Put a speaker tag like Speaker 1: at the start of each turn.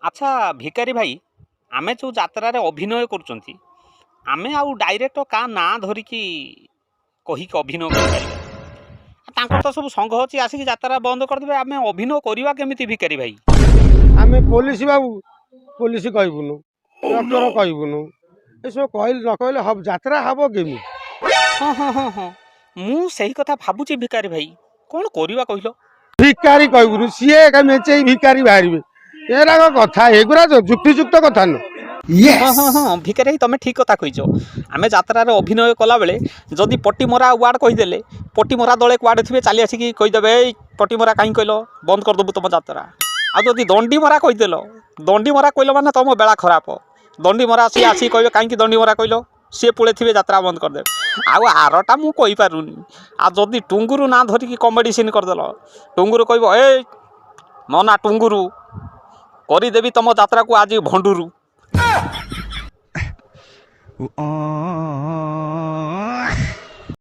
Speaker 1: আচ্ছা ভিକାରୀ ଭାଇ ଆମେ ଯେଉଁ ଯାତ୍ରାରେ ଅଭିନୟ କରୁଛନ୍ତି ଆମେ ଆଉ ଡାଇରେକ୍ଟ କାହା ନାଁ ଧରିକି କହିକି ଅଭିନୟ କରିପାରିବା? ତାଙ୍କର ତ ସବୁ ସଂଘ ଅଛି ଆସିକି ଯାତ୍ରା ବନ୍ଦ କରିଦେବେ, ଆମେ ଅଭିନୟ କରିବା କେମିତି ଭିକାରୀ ଭାଇ?
Speaker 2: ଆମେ ପୋଲିସ ବାବୁ, ପୋଲିସ କହିବୁନୁ, ଡକ୍ଟର କହିବୁନୁ, ଏସବୁ କହିଲେ ନ କହିଲେ ଯାତ୍ରା ହବ କେମିତି?
Speaker 1: ହଁ ହଁ ହଁ ହଁ, ମୁଁ ସେଇ କଥା ଭାବୁଛି ଭିକାରୀ ଭାଇ, କ'ଣ କରିବା କହିଲ?
Speaker 2: ଭିକାରୀ କହିବୁନୁ, ସିଏ ଏକା ମେଞ୍ଚେଇ ଭିକାରୀ ବାହାରିବେ। ଏରାକ କଥା, ଏଗୁରା ଯୁକ୍ତିଯୁକ୍ତ କଥା ନୁହଁ।
Speaker 1: ହଁ ହଁ ହଁ ଭିକାରୀ ଭାଇ ତମେ ଠିକ୍ କଥା କହିଛ। ଆମେ ଯାତ୍ରାରେ ଅଭିନୟ କଲାବେଳେ ଯଦି ପଟିମରା ୱାର୍ଡ଼ କହିଦେଲେ ପଟିମରା ଦଳେ କୁଆଡ଼େ ଥିବେ ଚାଲି ଆସିକି କହିଦେବେ, ଏଇ ପଟିମରା କାହିଁ କହିଲ, ବନ୍ଦ କରିଦେବୁ ତୁମ ଯାତ୍ରା। ଆଉ ଯଦି ଦଣ୍ଡିମରା କହିଦେଲ, ଦଣ୍ଡିମରା କହିଲ ମାନେ ତୁମ ବେଳା ଖରାପ। ଦଣ୍ଡିମରା ସିଏ ଆସିକି କହିବେ କାହିଁକି ଦଣ୍ଡିମରା କହିଲ, ସିଏ ପୁଳେ ଥିବେ ଯାତ୍ରା ବନ୍ଦ କରିଦେବେ। ଆଉ ଆରଟା ମୁଁ କହିପାରୁନି। ଆଉ ଯଦି ଟୁଙ୍ଗୁରୁ ନାଁ ଧରିକି କମେଡ଼ି ସିନ୍ କରିଦେଲ, ଟୁଙ୍ଗୁରୁ କହିବ ଏଇ ମୋ ନାଁ ଟୁଙ୍ଗୁରୁ, କରିଦେବି ତୁମ ଯାତ୍ରାକୁ ଆଜି ଭଣ୍ଡୁରୁ।